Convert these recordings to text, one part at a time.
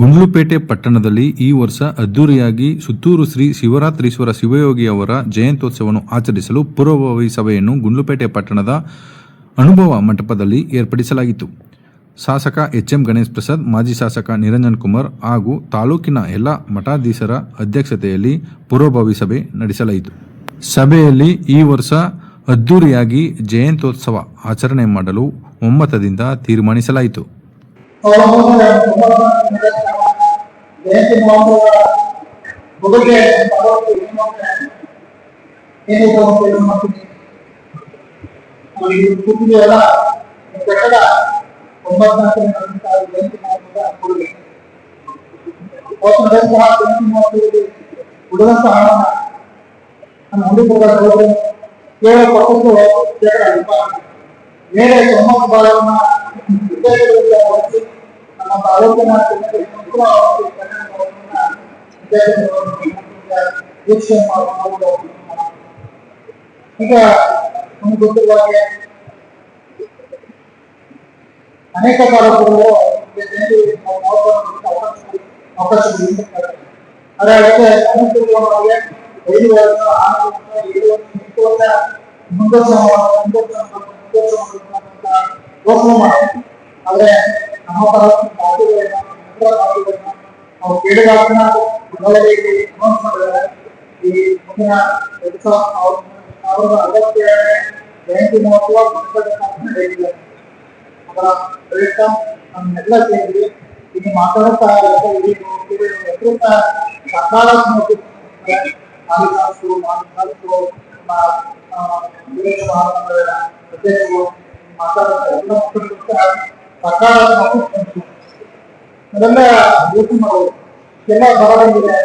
ಗುಂಡ್ಲುಪೇಟೆ ಪಟ್ಟಣದಲ್ಲಿ ಈ ವರ್ಷ ಅದ್ದೂರಿಯಾಗಿ ಸುತ್ತೂರು ಶ್ರೀ ಶಿವರಾತ್ರೀಶ್ವರ ಶಿವಯೋಗಿಯವರ ಜಯಂತ್ಯೋತ್ಸವವನ್ನು ಆಚರಿಸಲು ಪೂರ್ವಭಾವಿ ಸಭೆಯನ್ನು ಗುಂಡ್ಲುಪೇಟೆ ಪಟ್ಟಣದ ಅನುಭವ ಮಂಟಪದಲ್ಲಿ ಏರ್ಪಡಿಸಲಾಗಿತ್ತು. ಶಾಸಕ ಎಚ್.ಎಂ. ಗಣೇಶ್ ಪ್ರಸಾದ್, ಮಾಜಿ ಶಾಸಕ ನಿರಂಜನ್ ಕುಮಾರ್ ಹಾಗೂ ತಾಲೂಕಿನ ಎಲ್ಲ ಮಠಾಧೀಶರ ಅಧ್ಯಕ್ಷತೆಯಲ್ಲಿ ಪೂರ್ವಭಾವಿ ಸಭೆ ನಡೆಸಲಾಯಿತು. ಸಭೆಯಲ್ಲಿ ಈ ವರ್ಷ ಅದ್ದೂರಿಯಾಗಿ ಜಯಂತ್ಯೋತ್ಸವ ಆಚರಣೆ ಮಾಡಲು ಒಮ್ಮತದಿಂದ ತೀರ್ಮಾನಿಸಲಾಯಿತು. ಜಯಂತಿ ಮಹೋತ್ಸವ ಬಗ್ಗೆ ಕೂತಿದೆಯಲ್ಲ ಬೆಟ್ಟದ 9ನೇ ಜಯಂತಿ ಮಹೋತ್ಸವ ಕೊಡುಗೆ ಜಯಂತಿ ಮಹೋತ್ಸವದಲ್ಲಿ ಉಳಿದಂತ ಹಣವನ್ನು ನಮ್ಮ ಹುಡುಗರು ಕೇವಲ ಕೊಟ್ಟದ್ದು ಬೇರೆ 90 ಭಾಗವನ್ನು ನಮ್ಮ ತಾಲೂಕಿನ ವೀಕ್ಷಣೆ ಮಾಡಬಹುದು. ಈಗ ನಮ್ಗೆ ಗೊತ್ತಿರುವ ಹಾಗೆ ಅನೇಕ ತಾಲೂಕುಗಳು ಅವಕಾಶಗಳು ಆದರೆ ಅದಕ್ಕೆ ಅನುಕೂಲವಾಗಿ 5 ವರ್ಷ 6 ವರ್ಷ 7 ವರ್ಷ 8 ವರ್ಷ ಮುಂದೋತ್ಸವ ಘೋಷಣೆ ಮಾಡಿ. ಆದ್ರೆ ನಮ್ಮ ತಾಲೂಕಿನ ನಾವು ಕೇಳಿದಾಗಿನ ಈ ಮುಂದಿನ 2060 ಜಯಂತಿ ಮಹೋತ್ಸವ ನಡೆದಿದೆ. ಅದರ ಪ್ರಯುಕ್ತ ನಮ್ಮೆಲ್ಲ ಸೇರಿ ಇಲ್ಲಿ ಮಾತಾಡುತ್ತಾ ಸಕಾರಾತ್ಮಕ ಸಕಾರಾತ್ಮಕ ಅದೆಲ್ಲ ಯೋಚನೆ ಮಾಡೋದು ಎಲ್ಲ ಬರಬಂದಿದೆ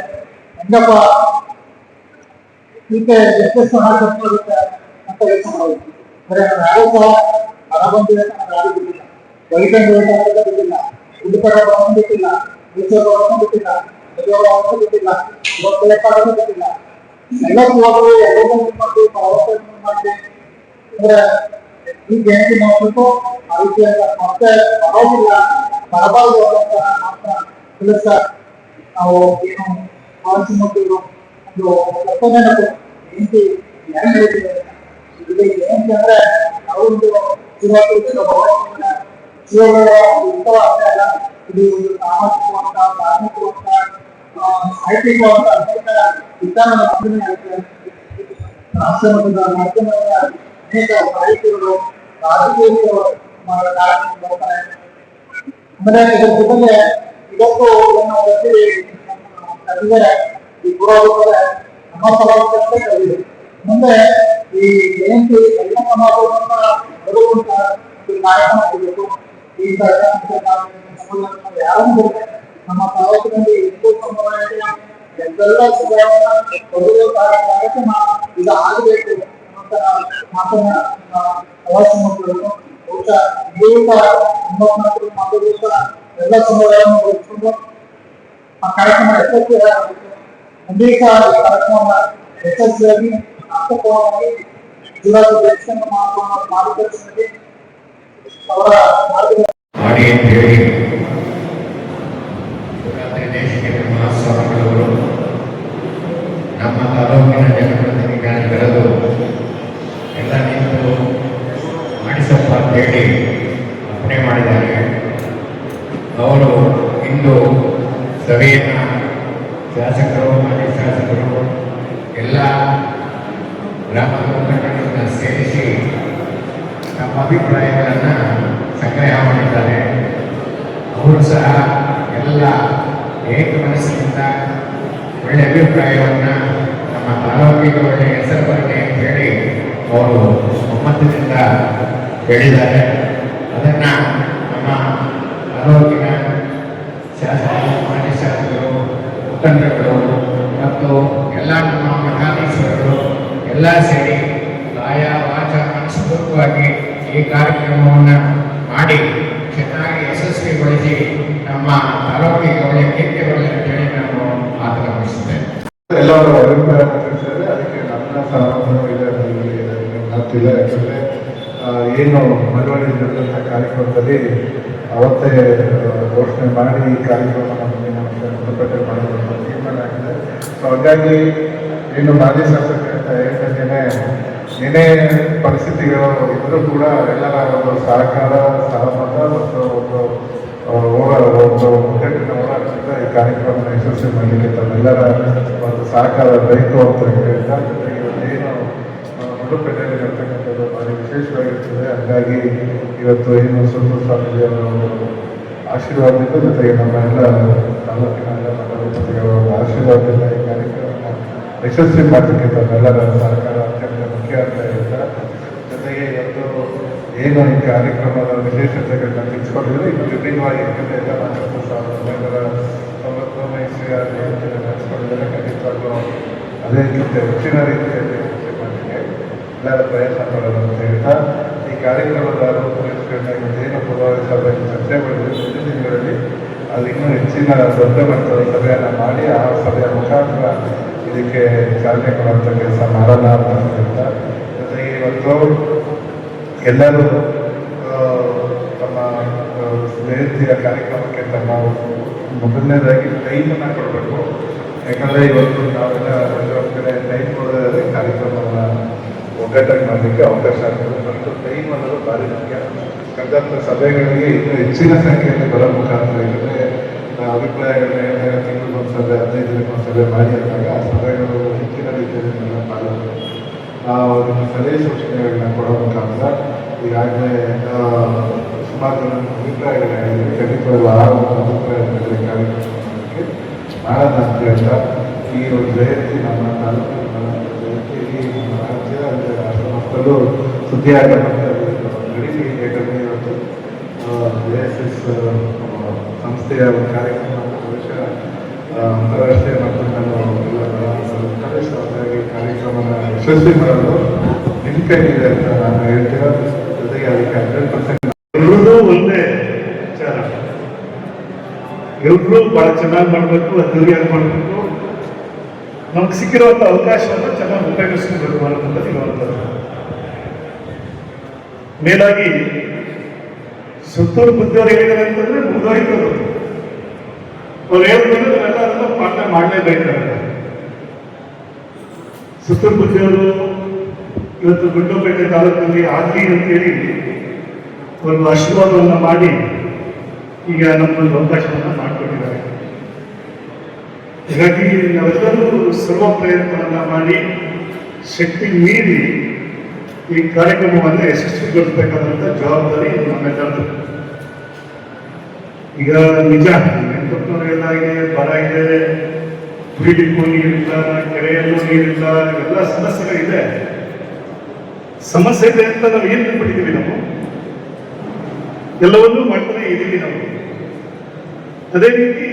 ಹೆಂಗಪ್ಪ ಈಗ ಎಷ್ಟು ಹಣ ಖರ್ಚು ಆಗುತ್ತೆ ಅಂತ ಯೋಚನೆ ಮಾಡೋದು. ಬರೀ ಯಾರು ಸಹ ಹಣ ಬಂದಿದೆ ಯಾರು ಬಿಟ್ಟಿಲ್ಲ, ವೈದ್ಯರು ಬಿಟ್ಟಿಲ್ಲ, ಹುಡುಗರ ಬಿಟ್ಟಿಲ್ಲ, ವಿಷಯಗಳನ್ನು ಬಿಟ್ಟಿಲ್ಲ, ಮದುವೆಗಳನ್ನು ಬಿಟ್ಟಿಲ್ಲ, ಬೇಕಾದರೂ ಬಿಟ್ಟಿಲ್ಲ. ಎಲ್ಲಕ್ಕೂ ಹೋಗಿ ಎಲ್ಲರೂ ಮಾಡಿ ಮಾಡಿ ಅಂದ್ರೆ ಈ ಜಯಂತಿ ಮಾಡಬೇಕು ಆ ರೀತಿಯಾದ ಮತ್ತೆ ಬರೋದಿಲ್ಲ ಬರಬಾರದು ಅನ್ನೋಂತಹ ಮಾತ್ರ ಕೆಲಸ ನಾವು ಏನು ಆಲೋಚನೆ ಒಂದು ಒಪ್ಪಂದ ಜಯಂತಿ ಹೆಂಗ್ ನಡೀತಿದೆ ಇಲ್ಲಿ ಜಯಂತಿ ಅಂದ್ರೆ ನಾವೊಂದು ಶಿವಗಳ ಉತ್ಸವ ಅಷ್ಟೇ ಅಲ್ಲ, ಇದು ಒಂದು ಸಾಮಾಜಿಕವಂತ ಧಾರ್ಮಿಕವಂತ ಸಾಹಿತ್ಯಿಕವಂತ ಅನೇಕ ವಿಚಾರಗಳ ಮಂಡನೆ ಆಗುತ್ತೆ. ರಾಷ್ಟ್ರ ಮಟ್ಟದ ಮಾಧ್ಯಮದ ಅನೇಕ ಸಾಹಿತ್ಯಗಳು ರಾಜಕೀಯಗಳು ಕಾರ್ಯಕ್ರಮ ಬರ್ತಾರೆ. ಆಮೇಲೆ ಇದರ ಜೊತೆಗೆ ಇವತ್ತು ಕರೆದಿದ್ದಾರೆ ಈ ಪುರಾಣ ನಮ್ಮ ಸಮಾಜಕ್ಕೆ ಕರೆದಿದೆ. ಮುಂದೆ ಈ ಜಯಂತಿ ಎಲ್ಲ ಸಮಾಜವನ್ನ ಬರುವಂತ ಒಂದು ಕಾರ್ಯಕ್ರಮ ಆಗಬೇಕು. ಈ ಯಾರು ನಮ್ಮ ತಾಲೂಕಿನಲ್ಲಿ ಹಿಂದೂ ಸಮುದಾಯದ ಎಲ್ಲೆಲ್ಲ ಬರುವ ಕಾರ್ಯಕ್ರಮ ಇದು ಆಗಬೇಕು ಅಂತ ಮಾತನ್ನ ಆಲೋಚನೆ ಮಾಡಬೇಕು. ಬಹುಶಃ ಎಲ್ಲ ಸಮುದಾಯವನ್ನು ಬಳಸಿಕೊಂಡು ಆ ಕಾರ್ಯಕ್ರಮ ಯಶಸ್ವಿಯಾಗಬೇಕು. ಮುಂದೆ ಸಹ ಈ ಕಾರ್ಯಕ್ರಮ ಯಶಸ್ವಿಯಾಗಿ ಅರ್ಥಪೂರ್ಣವಾಗಿ ಜಿಲ್ಲಾಧ್ಯಕ್ಷರನ್ನು ಮಾರ್ಗದರ್ಶನದಲ್ಲಿ ಅವರ ಮಾಡಿ ಅಂತ ಹೇಳಿ ಮಹಾಸ್ವಾಮಿಗಳವರು ನಮ್ಮ ತಾಲೂಕಿನ ಜನಪ್ರತಿನಿಧಿಗಳನ್ನು ಕರೆದು ಎಲ್ಲ ನಿಂತು ಮಾಡಿಸಪ್ಪ ಅಂತ ಹೇಳಿ ಅರ್ಪಣೆ ಮಾಡಿದ್ದಾರೆ. ಅವರು ಇಂದು ಸಭೆಯನ್ನು ಶಾಸಕರು, ಮಾಜಿ ಶಾಸಕರು, ಎಲ್ಲ ಗ್ರಾಮದ ಮುಖಂಡರನ್ನು ಸೇರಿಸಿ ತಮ್ಮ ಅಭಿಪ್ರಾಯಗಳನ್ನು ಸಂಗ್ರಹ ಮಾಡಿದ್ದಾರೆ. ಅವರು ಸಹ ಎಲ್ಲ ಏಕ ಮನಸ್ಸಿನಿಂದ ಒಳ್ಳೆಯ ಅಭಿಪ್ರಾಯವನ್ನು ನಮ್ಮ ತಾಲೂಕಿಗೆ ಒಳ್ಳೆಯ ಹೆಸರು ಬರಲಿ ಅಂತ ಹೇಳಿ ಅವರು ಒಮ್ಮತದಿಂದ ಹೇಳಿದ್ದಾರೆ. ಅದನ್ನು ನಮ್ಮ ತಾಲೂಕಿನ ಶಾಸಕರು, ಮಾಜಿ ಶಾಸಕರು, ಮುಖಂಡರುಗಳು ಮತ್ತು ಎಲ್ಲ ನಮ್ಮ ಮಠಾಧೀಶರು ಎಲ್ಲ ಸೇರಿ ಕಾಯ ವಾಚ ಮನಸ್ಪೂರ್ವಕವಾಗಿ ಈ ಕಾರ್ಯಕ್ರಮವನ್ನು ಮಾಡಿ ಚೆನ್ನಾಗಿ ಯಶಸ್ವಿಗೊಳಿಸಿ ನಮ್ಮ ತಾಲೂಕಿಗೆ ಒಳ್ಳೆಯ ಕೀರ್ತಿ ಬರಲಿ ಅಂತ ಹೇಳಿ ನಾನು ಆತಂಕಿಸುತ್ತೇನೆ. ಎಲ್ಲರೂ ಅಭಿಪ್ರಾಯ ತಿಳಿಸಿದರೆ ಅದಕ್ಕೆ ನನ್ನ ಸಹಮತ ಇದೆ. ಯಾಕಂದರೆ ಏನು ಮಳವಳ್ಳಿ ನಡೆದಂಥ ಕಾರ್ಯಕ್ರಮದಲ್ಲಿ ಅವತ್ತೇ ಘೋಷಣೆ ಮಾಡಿ ಈ ಕಾರ್ಯಕ್ರಮವನ್ನು ಮುಂದಿನ ವರ್ಷ ಗುಂಡ್ಲುಪೇಟೆ ಮಾಡುವಂಥ ತೀರ್ಮಾನ ಆಗಿದೆ. ಸೊ ಹಾಗಾಗಿ ಏನು ಮಾಜಿ ಶಾಸಕ ಹೇಳ್ದಂಗೆ ಏನೇ ಪರಿಸ್ಥಿತಿಗಳು ಇದ್ರೂ ಕೂಡ ಎಲ್ಲರ ಒಂದು ಸಹಕಾರ ಸಹಮತ ಮತ್ತು ಒಂದು ಮುಗ್ಗಟ್ಟಿನ ಹೋರಾಟದಿಂದ ಈ ಕಾರ್ಯಕ್ರಮನ ಯಶಸ್ವಿ ಮಾಡಲಿಕ್ಕೆ ತಮ್ಮೆಲ್ಲರ ಒಂದು ಸಹಕಾರ ಬೇಕು ಅಂತ ಹೇಳ್ತಾ, ಜೊತೆಗೆ ಏನು ಗುಂಡ್ಲುಪೇಟೆಯಲ್ಲಿ ಇರ್ತಕ್ಕಂಥದ್ದು ಭಾರಿ ವಿಶೇಷವಾಗಿರ್ತದೆ. ಹಾಗಾಗಿ ಇವತ್ತು ಏನು ಸುತ್ತೂರು ಸ್ವಾಮೀಜಿಯವರ ಆಶೀರ್ವಾದದಿಂದ, ಜೊತೆಗೆ ನಮ್ಮ ಎಲ್ಲ ತಾಲೂಕಿನ ಎಲ್ಲ ಮಂಡಲಾಧಿಪತಿಗಳ ಆಶೀರ್ವಾದದಿಂದ ಈ ಕಾರ್ಯಕ್ರಮ ಯಶಸ್ವಿ ಮಾಡಲಿಕ್ಕೆ ತಮ್ಮೆಲ್ಲರ ಸಹಕಾರ ಅತ್ಯಂತ ಮುಖ್ಯ ಅಂತ ಹೇಳ್ತಾ, ಜೊತೆಗೆ ಇವತ್ತು ಏನು ಈ ಕಾರ್ಯಕ್ರಮದ ವಿಶೇಷತೆಗಳನ್ನ ತಿಳಿಸ್ಕೊಂಡಿದ್ರೆ ಇದು ವಿಭಿನ್ನವಾಗಿ ಯಾಕಂದರೆ ಎಲ್ಲ 1999 ಇಸ್ವಿಯ ಜಯಂತಿಯನ್ನು ನಡೆಸ್ಕೊಂಡಿದ್ದಾರೆ. ಖಂಡಿತವಾಗ್ಲೂ ಅದಕ್ಕಿಂತ ಹೆಚ್ಚಿನ ರೀತಿಯಲ್ಲಿ ಮಾಡಲಿಕ್ಕೆ ಎಲ್ಲರ ಪ್ರಯತ್ನ ಪಡೋದು ಅಂತ ಹೇಳ್ತಾ, ಈ ಕಾರ್ಯಕ್ರಮದ ರೂಪುರೇಷೆಗಳನ್ನ ಇವತ್ತೇನು ಪೂರ್ವಭಾವಿ ಸಭೆಯಲ್ಲಿ ಚರ್ಚೆ ಮಾಡಿದ್ರೆ ಮುಂದಿನ ದಿನಗಳಲ್ಲಿ ಅದು ಇನ್ನೂ ಹೆಚ್ಚಿನ ದೊಡ್ಡ ಮಟ್ಟದ ಸಭೆಯನ್ನು ಮಾಡಿ ಆ ಸಭೆಯ ಮುಖಾಂತರ ಇದಕ್ಕೆ ಚಾಲನೆ ಕೊಡುವಂಥ ಕೆಲಸ ಮಾಡೋಣ ಅಂತ ಹೇಳ್ತಾ, ಜೊತೆಗೆ ಇವತ್ತು ಎಲ್ಲರೂ ತಮ್ಮ ಜಯಂತಿಯ ಕಾರ್ಯಕ್ರಮಕ್ಕೆ ತಮ್ಮ ಮೊದಲನೇದಾಗಿ ಟೈಮನ್ನು ಕೊಡಬೇಕು. ಯಾಕಂದರೆ ಇವತ್ತು ನಾವೆಲ್ಲ ಒಂದು ಕಡೆ ಟೈಮ್ ಕೊಡೋದಾದ್ರೆ ಕಾರ್ಯಕ್ರಮವನ್ನು ಒಗ್ಗಟ್ಟಾಗಿ ಮಾಡಲಿಕ್ಕೆ ಅವಕಾಶ ಆಗ್ತದೆ. ಮತ್ತು ಟೈಮ್ ಅನ್ನೋದು ಭಾರಿ ಮುಖ್ಯ. ಕಳೆದಂಥ ಸಭೆಗಳಿಗೆ ಇನ್ನೂ ಹೆಚ್ಚಿನ ಸಂಖ್ಯೆಯಲ್ಲಿ ಬರೋ ಮುಖಾಂತರ ಇಲ್ಲದೆ ಅಭಿಪ್ರಾಯಗಳನ್ನ ತಿಂಗಳಿಗೊಂದು ಸಭೆ 15 ದಿನಕ್ಕೊಂದು ಸಭೆ ಮಾಡಿ ಅಂದಾಗ ಆ ಸಭೆಗಳು ಹೆಚ್ಚಿನ ರೀತಿಯಲ್ಲಿ ನಮ್ಮ ಪಾಲನೆ ನಾವು ಅದನ್ನು ಸಲಹೆ ಸೂಚನೆಗಳನ್ನ ಕೊಡೋ ಮುಖಾಂತರ ಈಗಾಗಲೇ ಸುಮಾರು ಜನ ಅಭಿಪ್ರಾಯಗಳನ್ನ ಹೇಳಿದರೆ ಖಂಡಿತವಾಗ್ಲೂ ಆ ಒಂದು ಅಭಿಪ್ರಾಯ ಕಾರ್ಯಕ್ರಮಕ್ಕೆ ಮಾಡೋಣ ಅಂತ ಹೇಳ್ತಾ, ಈ ಒಂದು ಜಯಂತಿ ನಮ್ಮ ತಾಲೂಕಿನ ಜಯಂತಿ ಇಡೀ ನಮ್ಮ ರಾಜ್ಯ ಅಂದರೆ ರಾಷ್ಟ್ರ ಮಟ್ಟದಲ್ಲೂ ಸುದ್ದಿ ಆಗೋಂಥ ನಡೀಲಿ. ಯಾಕಂದರೆ ಇವತ್ತು JSS ಸಂಸ್ಥೆಯ ಒಂದು ಕಾರ್ಯಕ್ರಮ ಬಹುಶಃ ಅಂತಾರಾಷ್ಟ್ರೀಯ ಮಟ್ಟದಲ್ಲಿ ಎಲ್ಲ ಹಾಗಾಗಿ ಕಾರ್ಯಕ್ರಮನ ಯಶಸ್ವಿ ಮಾಡಲು ನಿಮ್ಮ ಕೈಲಿದೆ ಅಂತ ನಾನು ಹೇಳ್ತೀರಾ. ಜೊತೆಗೆ ಅದಕ್ಕೆ 100% ಎಲ್ಲರೂ ಒಂದೇ ವಿಚಾರ, ಎಲ್ಲರೂ ಬಹಳ ಚೆನ್ನಾಗಿ ಮಾಡಬೇಕು, ಅದ್ದೂರಿಯಾಗಿ ಮಾಡಬೇಕು, ನಮ್ಗೆ ಸಿಕ್ಕಿರುವಂಥ ಅವಕಾಶವನ್ನು ಚೆನ್ನಾಗಿ ಉಪಯೋಗಿಸ್ಕೊಳ್ಬೇಕು ಅನ್ನೋದು ಇರುವಂಥದ್ದು. ಮೇಲಾಗಿ ಸುತ್ತೂರು ಬುದ್ಧಿಯವರು ಹೇಳಿದ್ದಾರೆ ಅಂತಂದ್ರೆ ಮುಗಿದೋಯ್ತರು. ಅವ್ರು ಹೇಳ್ತಾರೆ ನಾವೆಲ್ಲ ಅದನ್ನ ಪಾಲನೆ ಮಾಡಲೇಬೇಕಾಗುತ್ತೆ. ಸುತ್ತೂರು ಬುದ್ಧಿಯವರು ಇವತ್ತು ಗುಂಡ್ಲುಪೇಟೆ ತಾಲೂಕಿನಲ್ಲಿ ಆಗಲಿ ಅಂತೇಳಿ ಒಂದು ಆಶೀರ್ವಾದವನ್ನು ಮಾಡಿ ಈಗ ನಮ್ಮೊಂದು ಅವಕಾಶವನ್ನು ಮಾಡಿಕೊಟ್ಟಿದ್ದಾರೆ. ಹೀಗಾಗಿ ನಾವೆಲ್ಲರೂ ಸರ್ವ ಪ್ರಯತ್ನವನ್ನು ಮಾಡಿ ಶಕ್ತಿ ಮೀರಿ ಈ ಕಾರ್ಯಕ್ರಮವನ್ನು ಯಶಸ್ವಿಗೊಳಿಸಬೇಕಾದಂಥ ಜವಾಬ್ದಾರಿ ನಮ್ಮೆಲ್ಲರದು. ಈಗ ನಿಜ ನೆನಪುವರೆಲ್ಲ ಇದೆ, ಬರ ಇದೆ, ಕುಡಿಲಿಕ್ಕೂ ನೀರಿಲ್ಲ, ಕೆರೆಯಲ್ಲೂ ನೀರಿಲ್ಲ, ಎಲ್ಲ ಸಮಸ್ಯೆಗಳಿದೆ. ಸಮಸ್ಯೆ ಇದೆ ಅಂತ ನಾವು ಏನು ಬಿಟ್ಟಿದ್ದೀವಿ? ನಾವು ಎಲ್ಲವನ್ನೂ ಮಾಡ್ತಾನೆ ಇದ್ದೀವಿ ನಾವು. ಅದೇ ರೀತಿ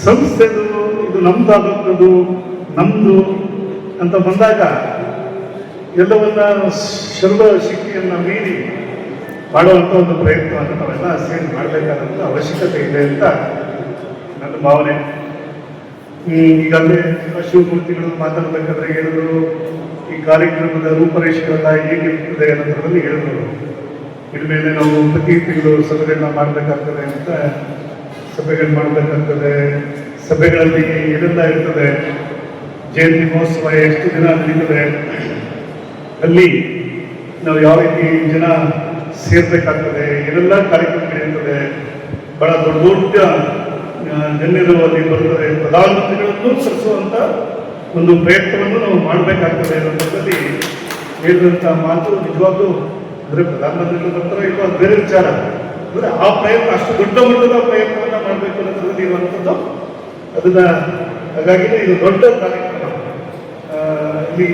ಸಂಸ್ಥೆದು ಇದು ನಮ್ದಾದಂಥದ್ದು ನಮ್ದು ಅಂತ ಬಂದಾಗ ಎಲ್ಲವನ್ನ ಸರ್ವ ಶಕ್ತಿಯನ್ನ ಮೀರಿ ಮಾಡುವಂಥ ಒಂದು ಪ್ರಯತ್ನವನ್ನು ನಾವೆಲ್ಲ ಸೇರಿ ಮಾಡಬೇಕಾದಂಥ ಅವಶ್ಯಕತೆ ಇದೆ ಅಂತ ನನ್ನ ಭಾವನೆ. ಈಗಾಗಲೇ ಶಿವಮೂರ್ತಿಗಳು ಮಾತಾಡಬೇಕಾದ್ರೆ ಹೇಳಿದ್ರು, ಈ ಕಾರ್ಯಕ್ರಮದ ರೂಪರೇಷೆಗಳೆಲ್ಲ ಹೇಗಿರ್ತದೆ ಅನ್ನೋದ್ರಲ್ಲಿ ಹೇಳಿದ್ರು. ಇನ್ಮೇಲೆ ನಾವು ಪ್ರತಿ ತಿಂಗಳು ಸಭೆಗಳನ್ನ ಮಾಡಬೇಕಾಗ್ತದೆ ಅಂತ, ಸಭೆಗಳು ಮಾಡಬೇಕಾಗ್ತದೆ. ಸಭೆಗಳಲ್ಲಿ ಏನೆಲ್ಲ ಇರ್ತದೆ, ಜಯಂತಿ ಮಹೋತ್ಸವ ಎಷ್ಟು ದಿನ ನಡೀತದೆ, ಅಲ್ಲಿ ನಾವು ಯಾವ ರೀತಿ ಜನ ಸೇರ್ಬೇಕಾಗ್ತದೆ, ಏನೆಲ್ಲ ಕಾರ್ಯಕ್ರಮಗಳಿರ್ತದೆ, ಬಹಳ ದೊಡ್ಡ ದೊಡ್ಡ ಗಣ್ಯರು ಅಲ್ಲಿ ಬರ್ತದೆ. ಪ್ರಧಾನಮಂತ್ರಿಗಳನ್ನು ಕರೆಸುವಂಥ ಒಂದು ಪ್ರಯತ್ನವನ್ನು ನಾವು ಮಾಡಬೇಕಾಗ್ತದೆ ಅನ್ನೋದ್ರಲ್ಲಿ ಹೇಳಿದಂಥ ಮಾತು ನಿಜವಾಗ್ಲೂ ಅಂದರೆ ಪ್ರಧಾನಮಂತ್ರಿಗಳು ಬರ್ತಾರೆ ಇಲ್ವಾ ಅದು ಬೇರೆ ವಿಚಾರ. ಅಂದರೆ ಆ ಪ್ರಯತ್ನ ಅಷ್ಟು ದೊಡ್ಡ ಮಟ್ಟದ ಪ್ರಯತ್ನವನ್ನು ಮಾಡಬೇಕು ಅನ್ನೋದ್ರಲ್ಲಿ ಇರುವಂಥದ್ದು ಅದನ್ನ. ಹಾಗಾಗಿನೇ ಇದು ದೊಡ್ಡ ಕಾರ್ಯಕ್ರಮ. ಇಲ್ಲಿ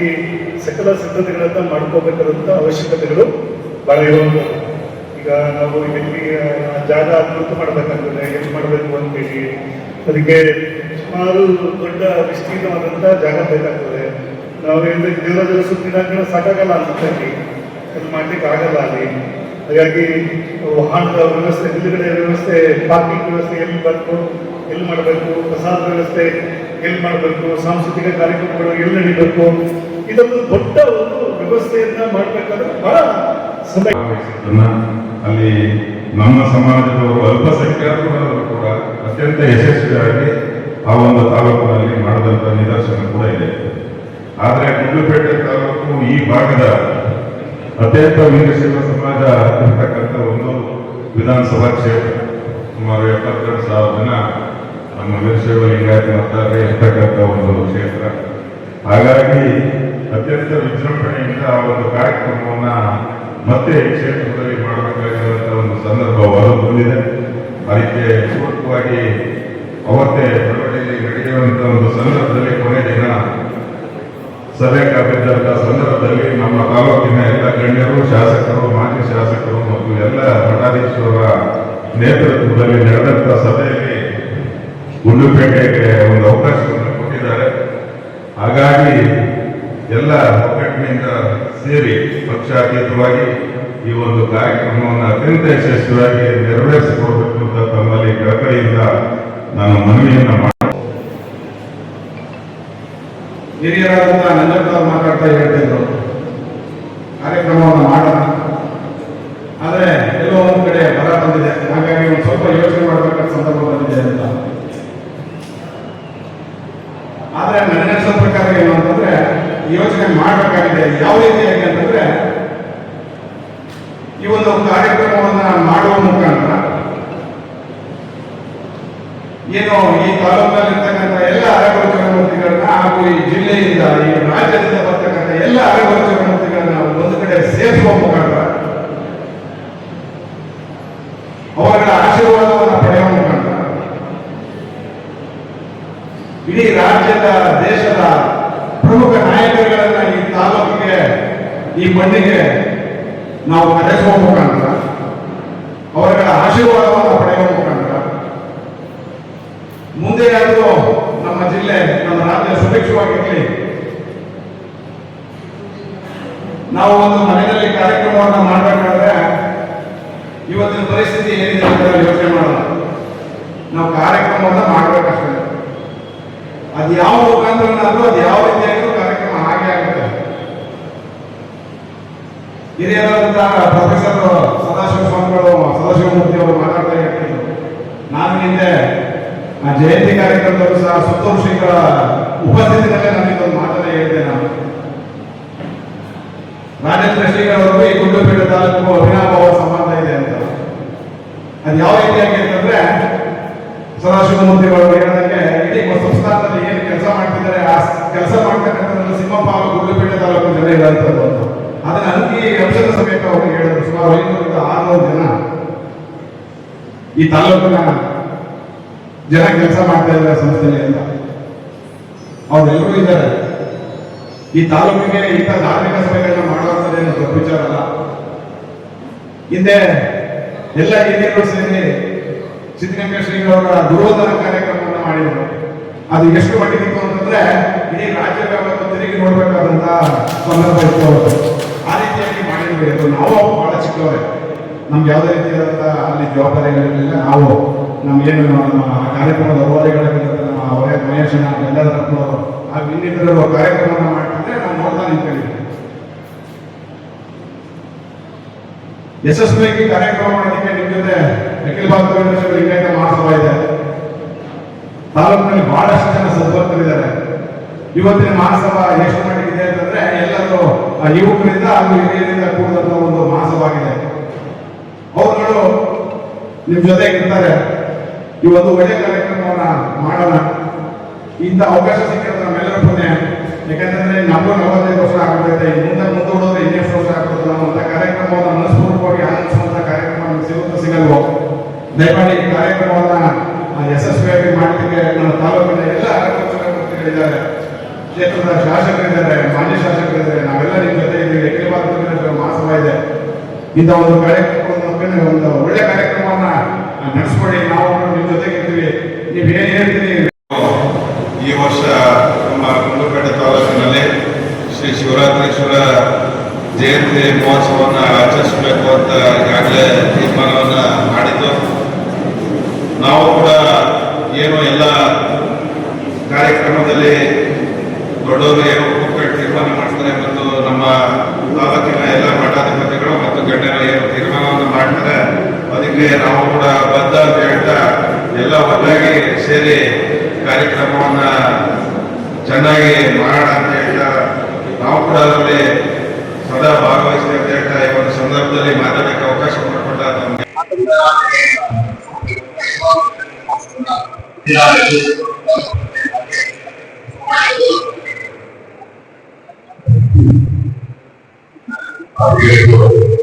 ಸಕಲ ಸಿದ್ಧತೆಗಳನ್ನ ಮಾಡ್ಕೋಬೇಕಾದಂಥ ಅವಶ್ಯಕತೆಗಳು ಬಹಳ ಇರುವಂಥದ್ದು. ಈಗ ನಾವು ಇಲ್ಲಿ ಜಾಗ ಅಭಿವೃದ್ಧಿ ಮಾಡಬೇಕಾಗ್ತದೆ, ಎಲ್ಲಿ ಮಾಡಬೇಕು ಅಂತೇಳಿ ಅದಕ್ಕೆ ಸುಮಾರು ದೊಡ್ಡ ವಿಸ್ತೀರ್ಣವಾದಂಥ ಜಾಗ ಬೇಕಾಗ್ತದೆ. ನಾವು ದೇವರಾಜರ ಸುತ್ತಿನ ಸಾಕಾಗಲ್ಲ ಅನ್ಸುತ್ತೆ, ಅಲ್ಲಿ ಮಾಡ್ಲಿಕ್ಕೆ ಆಗಲ್ಲ ಅಲ್ಲಿ. ಹಾಗಾಗಿ ವಾಹನದ ವ್ಯವಸ್ಥೆ, ಹಿಂದುಗಡೆ ವ್ಯವಸ್ಥೆ, ಪಾರ್ಕಿಂಗ್ ವ್ಯವಸ್ಥೆ ಎಲ್ಲಿ ಮಾಡಬೇಕು, ಪ್ರಸಾದ ವ್ಯವಸ್ಥೆ ಎಲ್ಲಿ ಮಾಡಬೇಕು, ಸಾಂಸ್ಕೃತಿಕ ಕಾರ್ಯಕ್ರಮಗಳು ಎಲ್ಲಿ ನಡೀಬೇಕು, ಇದೊಂದು ದೊಡ್ಡ ಒಂದು ವ್ಯವಸ್ಥೆಯನ್ನ ಮಾಡಬೇಕಾದ್ರೆ ಬಹಳ ಸಮಯ. ಅಲ್ಲಿ ನಮ್ಮ ಸಮಾಜದವರು ಅಲ್ಪಸಂಖ್ಯಾತರು ಕೂಡ ಅತ್ಯಂತ ಯಶಸ್ವಿಯಾಗಿ ಆ ಒಂದು ತಾಲೂಕಿನಲ್ಲಿ ಮಾಡಿದಂಥ ನಿದರ್ಶನ ಕೂಡ ಇದೆ. ಆದರೆ ಗುಂಡ್ಲುಪೇಟೆ ತಾಲೂಕು ಈ ಭಾಗದ ಅತ್ಯಂತ ವೀರಶೈವ ಸಮಾಜ ಇರ್ತಕ್ಕಂಥ ಒಂದು ವಿಧಾನಸಭಾ ಕ್ಷೇತ್ರ. ಸುಮಾರು 72,000 ಜನ ನಮ್ಮ ವೀರಶೈವ ಲಿಂಗಾಯತ ಮತದಾರರೇ ಇರ್ತಕ್ಕಂಥ ಒಂದು ಕ್ಷೇತ್ರ. ಹಾಗಾಗಿ ಅತ್ಯಂತ ವಿಜೃಂಭಣೆಯಿಂದ ಆ ಒಂದು ಕಾರ್ಯಕ್ರಮವನ್ನ ಮತ್ತೆ ಈ ಕ್ಷೇತ್ರದಲ್ಲಿ ಮಾಡಬೇಕಾಗಿರುವಂಥ ಒಂದು ಸಂದರ್ಭ ಬಂದಿದೆ. ಅದಕ್ಕೆ ಪೂರಕವಾಗಿ ಅವತ್ತೇ ಬೆಳವಣಿಗೆ ನಡೆಯುವಂಥ ಒಂದು ಸಂದರ್ಭದಲ್ಲಿ ಕೊನೆ ದಿನ ಸಭೆ ಕರೆದಿದ್ದಂಥ ಸಂದರ್ಭದಲ್ಲಿ ನಮ್ಮ ತಾಲೂಕಿನ ಎಲ್ಲ ಗಣ್ಯರು, ಶಾಸಕರು, ಮಾಜಿ ಶಾಸಕರು ಮತ್ತು ಎಲ್ಲ ಮಠಾಧೀಶರ ನೇತೃತ್ವದಲ್ಲಿ ನಡೆದಂಥ ಸಭೆಯಲ್ಲಿ ಗುಂಡ್ಲುಪೇಟೆಗೆ ಒಂದು ಅವಕಾಶವನ್ನು ಕೊಟ್ಟಿದ್ದಾರೆ. ಹಾಗಾಗಿ ಎಲ್ಲ ಒಗ್ಗಟ್ಟಿನಿಂದ ಸೇರಿ ಪಕ್ಷಾತೀತವಾಗಿ ಈ ಒಂದು ಕಾರ್ಯಕ್ರಮವನ್ನು ಅತ್ಯಂತ ಯಶಸ್ವಿಯಾಗಿ ನೆರವೇರಿಸಿಕೊಡಬೇಕು ಅಂತ ತಮ್ಮಲ್ಲಿ ಕಳಕಳಿಯಿಂದ ನಾನು ಮನವಿಯನ್ನು ಮಾಡಿ ಹಿರಿಯರಾದಂಥ ನಂಜಪ್ಪನವರು ಮಾತಾಡ್ತಾ ಹೇಳ್ತಿದ್ರು ಕಾರ್ಯಕ್ರಮವನ್ನು ಮಾಡೋಣ, ಆದರೆ ಎಲ್ಲೋ ಒಂದು ಕಡೆ ಬರ ಬಂದಿದೆ, ಹಾಗಾಗಿ ಒಂದು ಸ್ವಲ್ಪ ಯೋಚನೆ ಮಾಡಬೇಕಾದ ಸಂದರ್ಭ ಬಂದಿದೆ ಅಂತ. ಆದರೆ ನನಗನ್ಸೋ ಪ್ರಕಾರ ಏನು ಅಂತಂದ್ರೆ ಯೋಚನೆ ಮಾಡಬೇಕಾಗಿದೆ. ಯಾವ ರೀತಿಯಾಗಿ ಅಂತಂದ್ರೆ ಈ ಒಂದು ಕಾರ್ಯಕ್ರಮವನ್ನ ಮಾಡುವ ಮುಖಾಂತರ ಏನು ಈ ತಾಲೂಕಿನಲ್ಲಿರ್ತಕ್ಕಂಥ ಎಲ್ಲ ಅರೆಗೋಚರ ಮೂರ್ತಿಗಳನ್ನ ಹಾಗೂ ಈ ಜಿಲ್ಲೆಯಿಂದ ಈ ರಾಜ್ಯದಿಂದ ಬರ್ತಕ್ಕಂಥ ಎಲ್ಲ ಅರೆಗೋಚರ ಮೂರ್ತಿಗಳನ್ನ ಒಂದು ಕಡೆ ಸೇರಿಸುವ ಮುಖಾಂತರ ಅವರ ಆಶೀರ್ವಾದವನ್ನು ಪಡೆಯುವ ಮುಖಾಂತರ ಇಡೀ ರಾಜ್ಯದ ದೇಶದ ಪ್ರಮುಖ ನಾಯಕರುಗಳನ್ನ ಈ ತಾಲೂಕಿಗೆ ಈ ಮಣ್ಣಿಗೆ ನಾವು ಕರೆಸುವ ಮುಖಾಂತರ ಅವರ ಆಶೀರ್ವಾದವನ್ನು ಪಡೆಯುವ ಮುಖಾಂತರ ಮುಂದೆ ಯಾವುದು ನಮ್ಮ ಜಿಲ್ಲೆ, ನಮ್ಮ ರಾಜ್ಯ ಸುಭಿಕ್ಷವಾಗಿರಲಿ. ನಾವು ಒಂದು ಮನೆಯಲ್ಲಿ ಕಾರ್ಯಕ್ರಮವನ್ನು ಮಾಡಬೇಕಾದ್ರೆ ಇವತ್ತಿನ ಪರಿಸ್ಥಿತಿ ಏನಿದೆ ಅಂತ ಯೋಚನೆ ಮಾಡೋಣ. ನಾವು ಕಾರ್ಯಕ್ರಮವನ್ನು ಮಾಡಬೇಕಷ್ಟೇ. ಅದು ಯಾವ ಮುಖಾಂತರನಾದ್ರೂ ಅದು ಯಾವ ರೀತಿಯಾಗಿರೋ ಕಾರ್ಯಕ್ರಮ ಹಾಗೆ ಆಗುತ್ತೆ. ಹಿರಿಯರಾದಂತಹ ಪ್ರೊಫೆಸರ್ ಸದಾಶಿವ ಸ್ವಾಮಿಗಳು, ಸದಾಶಿವಮೂರ್ತಿ ಅವರು ಮಾತಾಡ್ತಾ ಇರ್ತಿದ್ರು. ನಾನು ಹಿಂದೆ ಆ ಜಯಂತಿ ಕಾರ್ಯಕ್ರಮದಲ್ಲೂ ಸಹ ಸುತ್ತೂರು ಶ್ರೀಗಳ ಉಪಸ್ಥಿತಿನಲ್ಲೇ ನನಗೊಂದು ಮಾತನ್ನ ಹೇಳಿದೆ. ನಾನು ರಾಜೇಂದ್ರ ಶ್ರೀಗಳವರು ಈ ಗುಂಡ್ಲುಪೇಟೆ ತಾಲೂಕು ಅವಿನಾಭಾವ ಸಂಬಂಧ ಇದೆ ಅಂತ. ಅದು ಯಾವ ರೀತಿಯಾಗಿ ಅಂತಂದ್ರೆ ಸದಾಶಿವಮೂರ್ತಿಗಳು ಹೇಳಿದಂಗೆ ಇಡೀ ಸಂಸ್ಥಾನದಲ್ಲಿ ಏನು ಕೆಲಸ ಮಾಡ್ತಿದ್ದಾರೆ ಆ ಕೆಲಸ ಮಾಡ್ತಕ್ಕಂಥದ್ದು ಸಿಂಹಪ್ಪ ಹಾಗೂ ಗುಂಡ್ಲುಪೇಟೆ ತಾಲೂಕು ಜನ ಇರುವಂಥದ್ದು ಅಂತ. ಅದನ್ನ ಅಂಕಿ ಅಂಶದ ಸಮೇತ ಅವರು ಹೇಳಿದ್ರು. ಸುಮಾರು 500-600 ಜನ ಈ ತಾಲೂಕಿನ ಜನ ಕೆಲಸ ಮಾಡ್ತಾ ಇದ್ದಾರೆ ಸಂಸ್ಥೆಯಲ್ಲಿ ಅಂತ. ಅವರೆಲ್ಲರೂ ಇದ್ದಾರೆ. ಈ ತಾಲೂಕಿಗೆ ಇಂಥ ಧಾರ್ಮಿಕ ಸಭೆಗಳನ್ನ ಮಾಡುವಂಥದ್ದೇನು ದೊಡ್ಡ ವಿಚಾರ ಅಲ್ಲ. ಹಿಂದೆ ಎಲ್ಲ ಹಿರಿಯರು ಸೇರಿ ಸಿದ್ಧಗಂಗಾ ಶ್ರೀಗಳವರ ಗುರುವಂದನ ಕಾರ್ಯಕ್ರಮವನ್ನು ಮಾಡಿದರು. ಅದು ಎಷ್ಟು ಮಟ್ಟಿಗಿತ್ತು ಅಂತಂದ್ರೆ ಇಡೀ ರಾಜ್ಯ ವ್ಯಾಪಕ ತಿರುಗಿ ನೋಡ್ಬೇಕಾದಂತ ಸಂದರ್ಭ ಇತ್ತು ಅವರು. ಆ ರೀತಿಯಾಗಿ ಮಾಡಿದ್ರು. ನಾವು ಬಹಳ ಚಿಕ್ಕವರೇ, ನಮ್ಗೆ ಯಾವುದೇ ರೀತಿಯಾದಂತಹ ಅಲ್ಲಿ ಜವಾಬ್ದಾರಿಗಳಿರಲಿಲ್ಲ. ನಾವು ನಮ್ಗೇನು ನಮ್ಮ ಕಾರ್ಯಕ್ರಮದ ರೂವಾರಿಗಳಿರುತ್ತೆ, ನಮ್ಮ ಅವರೇ ಮಹೇಶನ ಎಲ್ಲದರವರು ಹಾಗೂ ಇನ್ನಿತರರು ಕಾರ್ಯಕ್ರಮವನ್ನು ಮಾಡ್ತಿದ್ರೆ ನಾವು ನೋಡ್ತಾ ನಿಂತ್ಕೊಂಡಿದ್ವಿ. ಯಶಸ್ವಿಯಾಗಿ ಕಾರ್ಯಕ್ರಮ ಮಾಡೋದಕ್ಕೆ ನಿಮ್ಮ ಜೊತೆ ಅಖಿಲ ಭಾರತ ವೀರಶೈವ ಲಿಂಗಾಯತ ಮಹಾಸಭಾ ಇದೆ. ತಾಲೂಕಿನಲ್ಲಿ ಬಹಳಷ್ಟು ಜನ ಸದ್ಭಕ್ತರಿದ್ದಾರೆ. ಇವತ್ತಿನ ಮಹಾಸಭಾ ಎಷ್ಟು ಮಟ್ಟಿಗಿದೆ ಅಂತಂದ್ರೆ ಎಲ್ಲರೂ ಯುವಕರಿಂದ ಹಾಗೂ ಹಿರಿಯರಿಂದ ಕೂಡಿದಂತ ಒಂದು ಮಹಾಸಭಾಗಿದೆ. ಅವರುಗಳು ನಿಮ್ ಜೊತೆಗೆ ಇರ್ತಾರೆ. ಈ ಒಂದು ಒಳ್ಳೆ ಕಾರ್ಯಕ್ರಮವನ್ನ ಮಾಡೋಣ. ಇಂಥ ಅವಕಾಶ ಸಿಕ್ಕಿದ್ರೆ ನಮ್ಮೆಲ್ಲರ ಪುಣ್ಯ. ಯಾಕಂತಂದ್ರೆ ನಮಗೂ 45 ವರ್ಷ ಆಗ್ಬಿಡುತ್ತೆ. ಮುಂದೂಡೋದ್ರೆ ಇನ್ನೆಷ್ಟು ವರ್ಷ ಆಗ್ತದೆ. ನಾವು ಅಂತ ಕಾರ್ಯಕ್ರಮವನ್ನು ಮನಸ್ಪೂರ್ವಕವಾಗಿ ಆನಂದಿಸುವಂತ ಕಾರ್ಯಕ್ರಮ ನಮ್ಗೆ ಸಿಗುತ್ತೋ ಸಿಗಲ್ವೋ, ದಯಮಾಡಿ ಈ ಕಾರ್ಯಕ್ರಮವನ್ನ ಯಶಸ್ವಿಯಾಗಿ ಮಾಡಲಿಕ್ಕೆ ನಮ್ಮ ತಾಲೂಕಿನ ಎಲ್ಲ ಅರವತ್ತುಗಳಿದ್ದಾರೆ, ಕ್ಷೇತ್ರದ ಶಾಸಕರಿದ್ದಾರೆ, ಮಾಜಿ ಶಾಸಕರಿದ್ದಾರೆ, ನಾವೆಲ್ಲ ನಿಮ್ಮ ಜೊತೆ ಇದ್ದೀವಿ. ಅಖಿಲ ಭಾರತ ವೀರಶೈವ ಮಹಾಸಭಾ ಇದೆ. ಇಂಥ ಒಂದು ಕಾರ್ಯಕ್ರಮವನ್ನು ಒಂದು ಒಳ್ಳೆ ಕಾರ್ಯಕ್ರಮವನ್ನ ನಡೆಸ್ಕೊಡಿ. ನಾವು ನಿಮ್ಮ ಜೊತೆಗೆ ಇರ್ತೀವಿ. ನೀವು ಏನ್ ಹೇಳ್ತೀರಿ. ಈ ವರ್ಷ ನಮ್ಮ ಗುಂಡ್ಲುಪೇಟೆ ತಾಲೂಕಿನಲ್ಲಿ ಶ್ರೀ ಶಿವರಾತ್ರೀಶ್ವರ ಜಯಂತಿ ಮಹೋತ್ಸವವನ್ನು ಆಚರಿಸಬೇಕು ಅಂತ ಈಗಾಗಲೇ ತೀರ್ಮಾನವನ್ನ ಮಾಡಿದ್ದು. ನಾವು ಕೂಡ ಏನು ಎಲ್ಲ ಕಾರ್ಯಕ್ರಮದಲ್ಲಿ ದೊಡ್ಡವರು ಏನು ಕೂತ್ಕೊಂಡು ತೀರ್ಮಾನ ಮಾಡ್ತಾರೆ ಮತ್ತು ನಮ್ಮ ತಾಲೂಕಿನ ಎಲ್ಲ ಮಠಾಧಿಪತಿಗಳು ಮತ್ತು ಗಣ್ಯರು ಏನು ತೀರ್ಮಾನವನ್ನು ಮಾಡ್ತಾರೆ ಅದಕ್ಕೆ ಇದಕ್ಕೆ ನಾವು ಕೂಡ ಬದ್ಧ ಅಂತ ಹೇಳ್ತಾ ಎಲ್ಲ ಒಟ್ಟಾಗಿ ಸೇರಿ ಕಾರ್ಯಕ್ರಮವನ್ನ ಚೆನ್ನಾಗಿ ಮಾಡೋಣ ಅಂತ ಹೇಳ್ತಾ ನಾವು ಕೂಡ ಅದರಲ್ಲಿ ಸದಾ ಭಾಗವಹಿಸ್ತೀವಿ ಅಂತ ಹೇಳ್ತಾ ಈ ಒಂದು ಸಂದರ್ಭದಲ್ಲಿ ಮಾತಾಡಕ್ಕೆ ಅವಕಾಶ ಮಾಡಿಕೊಟ್ಟ ನಮಗೆ Thank you.